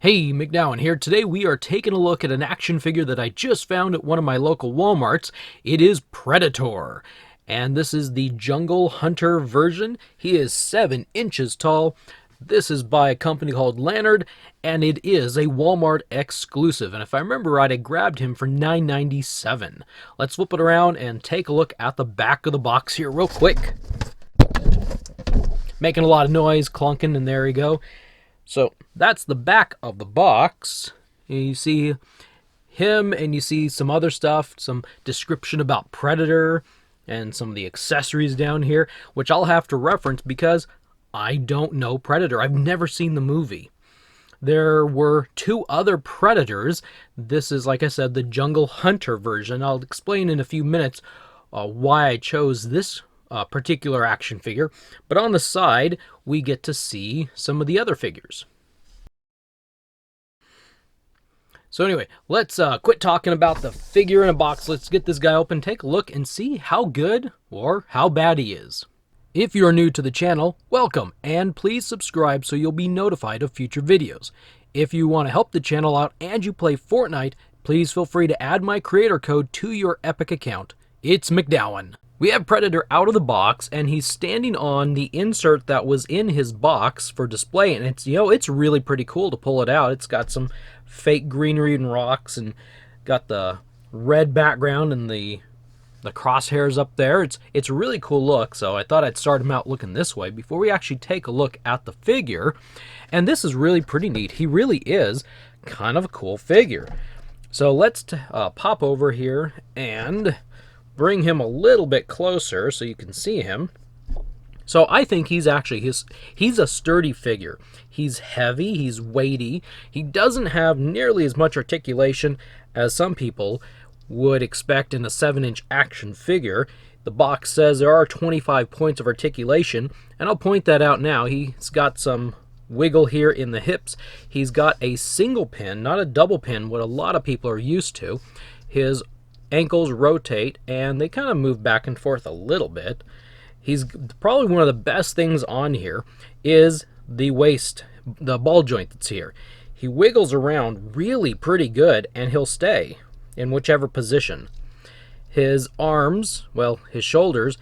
Hey, MacDowin here. Today we are taking a look at an action figure that I just found at one of my local Walmarts. It is Predator, and this is the Jungle Hunter version. He is 7 inches tall. This is by a company called Lanard, and it is a Walmart exclusive. And if I remember right, I grabbed him for $9.97. Let's flip it around and take a look at the back of the box here real quick. Making a lot of noise, clunking, and there we go. So that's the back of the box. You see him and you see some other stuff, some description about Predator and some of the accessories down here, which I'll have to reference because I don't know Predator. I've never seen the movie. There were 2 other Predators. This is, like I said, the Jungle Hunter version. I'll explain in a few minutes why I chose this particular action figure, but on the side we get to see some of the other figures. So anyway, let's quit talking about the figure in a box. Let's get this guy open, take a look, and see how good or how bad he is. If you're new to the channel, welcome, and please subscribe so you'll be notified of future videos. If you want to help the channel out and you play Fortnite, please feel free to add my creator code to your Epic account. It's MacDowin. We have Predator out of the box, and he's standing on the insert that was in his box for display, and it's really pretty cool to pull it out. It's got some fake greenery and rocks, and got the red background and the crosshairs up there. It's a really cool look, so I thought I'd start him out looking this way before we actually take a look at the figure. And this is really pretty neat. He really is kind of a cool figure. So let's pop over here and bring him a little bit closer so you can see him. So I think he's a sturdy figure. He's heavy, he's weighty. He doesn't have nearly as much articulation as some people would expect in a 7-inch action figure. The box says there are 25 points of articulation, and I'll point that out now. He's got some wiggle here in the hips. He's got a single pin, not a double pin, what a lot of people are used to. His ankles rotate and they kind of move back and forth a little bit. He's probably one of the best things on here is the waist, the ball joint that's here. He wiggles around really pretty good and he'll stay in whichever position. His arms, well, his shoulders,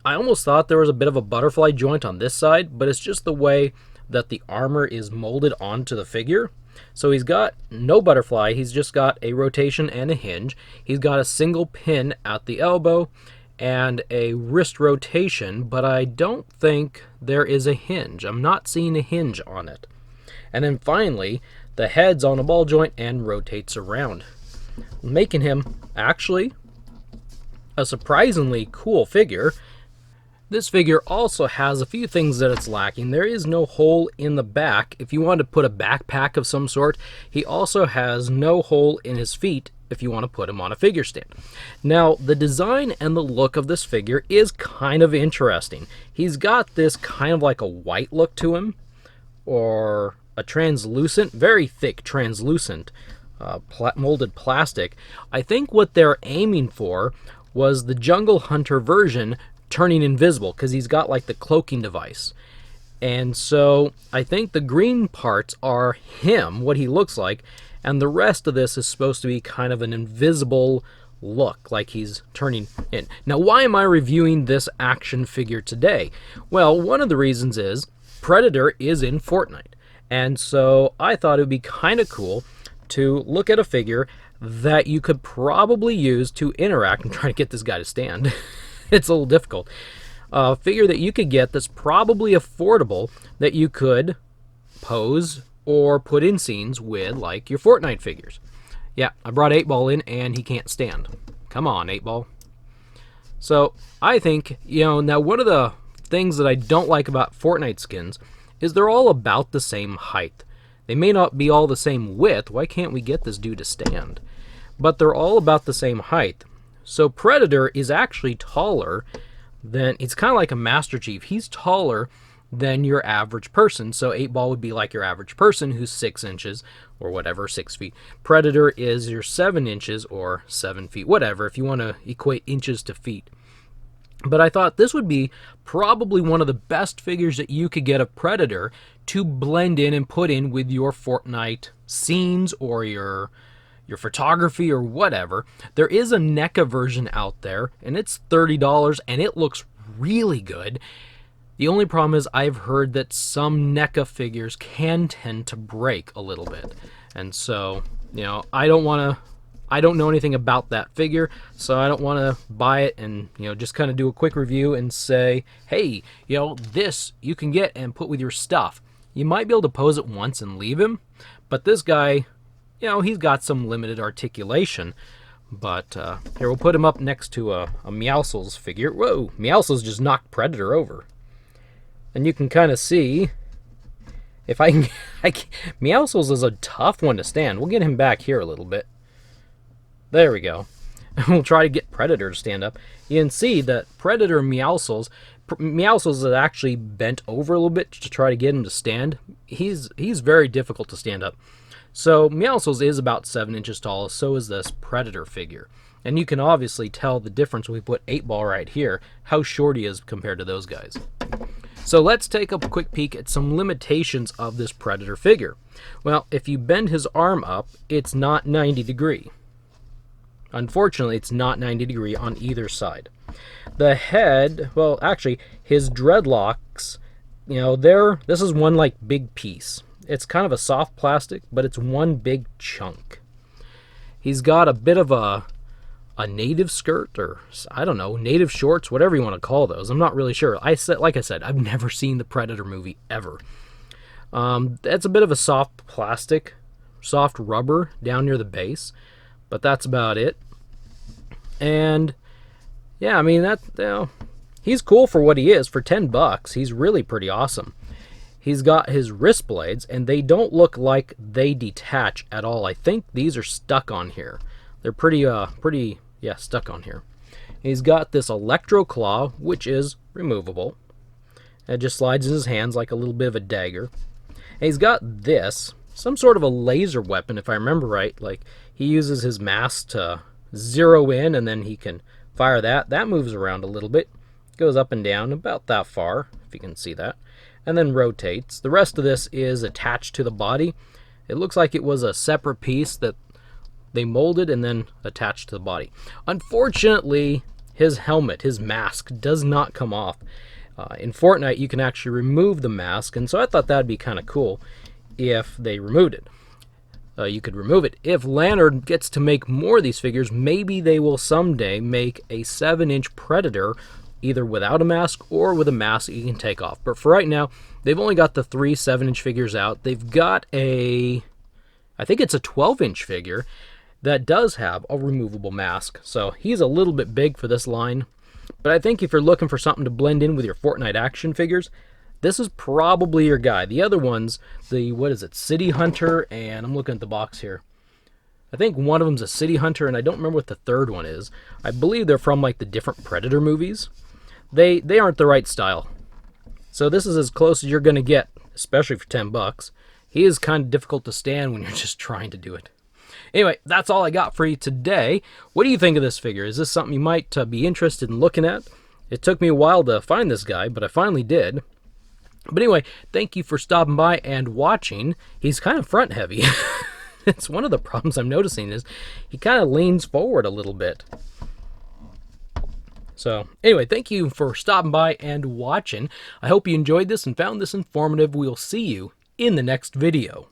I almost thought there was a bit of a butterfly joint on this side, but it's just the way that the armor is molded onto the figure. So he's got no butterfly, he's just got a rotation and a hinge. He's got a single pin at the elbow and a wrist rotation, but I don't think there is a hinge. I'm not seeing a hinge on it. And then finally, the head's on a ball joint and rotates around, making him actually a surprisingly cool figure. This figure also has a few things that it's lacking. There is no hole in the back. If you want to put a backpack of some sort, he also has no hole in his feet if you want to put him on a figure stand. Now, the design and the look of this figure is kind of interesting. He's got this kind of like a white look to him, or a translucent, very thick translucent molded plastic. I think what they're aiming for was the Jungle Hunter version turning invisible, because he's got like the cloaking device. And so I think the green parts are him, what he looks like, and the rest of this is supposed to be kind of an invisible look, like he's turning in. Now, why am I reviewing this action figure today? Well, one of the reasons is Predator is in Fortnite, and so I thought it would be kind of cool to look at a figure that you could probably use to interact. and try to get this guy to stand. It's a little difficult. A figure that you could get that's probably affordable, that you could pose or put in scenes with, like your Fortnite figures. Yeah, I brought 8-Ball in and he can't stand. Come on, 8-Ball. So I think, now one of the things that I don't like about Fortnite skins is they're all about the same height. They may not be all the same width. Why can't we get this dude to stand? But they're all about the same height. So Predator is actually taller than, it's kind of like a Master Chief. He's taller than your average person. So 8-Ball would be like your average person who's 6 inches or whatever, 6 feet. Predator is your 7 inches or 7 feet, whatever, if you want to equate inches to feet. But I thought this would be probably one of the best figures that you could get of Predator to blend in and put in with your Fortnite scenes or your photography or whatever. There is a NECA version out there, and it's $30, and it looks really good. The only problem is I've heard that some NECA figures can tend to break a little bit. And so, you know, I don't know anything about that figure, so I don't want to buy it and, you know, just kind of do a quick review and say, hey, you know, this you can get and put with your stuff. You might be able to pose it once and leave him, but this guy, you know, he's got some limited articulation. But here, we'll put him up next to a Meowscles figure. Whoa, Meowscles just knocked Predator over. And you can kind of see, if I can, Meowscles is a tough one to stand. We'll get him back here a little bit. There we go. We'll try to get Predator to stand up. You can see that Predator and Meowscles is actually bent over a little bit to try to get him to stand. He's very difficult to stand up. So Meowscles is about 7 inches tall, so is this Predator figure. And you can obviously tell the difference when we put 8-Ball right here, how short he is compared to those guys. So let's take a quick peek at some limitations of this Predator figure. Well, if you bend his arm up, it's not 90 degree. Unfortunately, it's not 90 degree on either side. The head, well, actually, his dreadlocks, you know, this is one like big piece. It's kind of a soft plastic, but it's one big chunk. He's got a bit of a native skirt, or I don't know, native shorts, whatever you want to call those. I'm not really sure. Like I said, I've never seen the Predator movie ever. That's a bit of a soft plastic, soft rubber down near the base, but that's about it. And yeah, I mean, that, you know, he's cool for what he is. For $10, he's really pretty awesome. He's got his wrist blades, and they don't look like they detach at all. I think these are stuck on here. They're pretty, stuck on here. He's got this Electro Claw, which is removable. It just slides in his hands like a little bit of a dagger. And he's got this, some sort of a laser weapon, if I remember right. Like, he uses his mask to zero in, and then he can fire that. That moves around a little bit. Goes up and down about that far, if you can see that. And then rotates. The rest of this is attached to the body. It looks like it was a separate piece that they molded and then attached to the body. Unfortunately, his helmet, his mask, does not come off. In Fortnite, you can actually remove the mask, and so I thought that'd be kind of cool if they removed it. You could remove it. If Lanard gets to make more of these figures, maybe they will someday make a 7-inch Predator, either without a mask or with a mask that you can take off. But for right now, they've only got the 3 7-inch figures out. They've got I think it's a 12-inch figure that does have a removable mask. So he's a little bit big for this line. But I think if you're looking for something to blend in with your Fortnite action figures, this is probably your guy. The other ones, City Hunter, and I'm looking at the box here. I think one of them's a City Hunter, and I don't remember what the third one is. I believe they're from like the different Predator movies. They aren't the right style. So this is as close as you're going to get, especially for $10. He is kind of difficult to stand when you're just trying to do it. Anyway, that's all I got for you today. What do you think of this figure? Is this something you might be interested in looking at? It took me a while to find this guy, but I finally did. But anyway, thank you for stopping by and watching. He's kind of front heavy. It's one of the problems I'm noticing is he kind of leans forward a little bit. So anyway, thank you for stopping by and watching. I hope you enjoyed this and found this informative. We'll see you in the next video.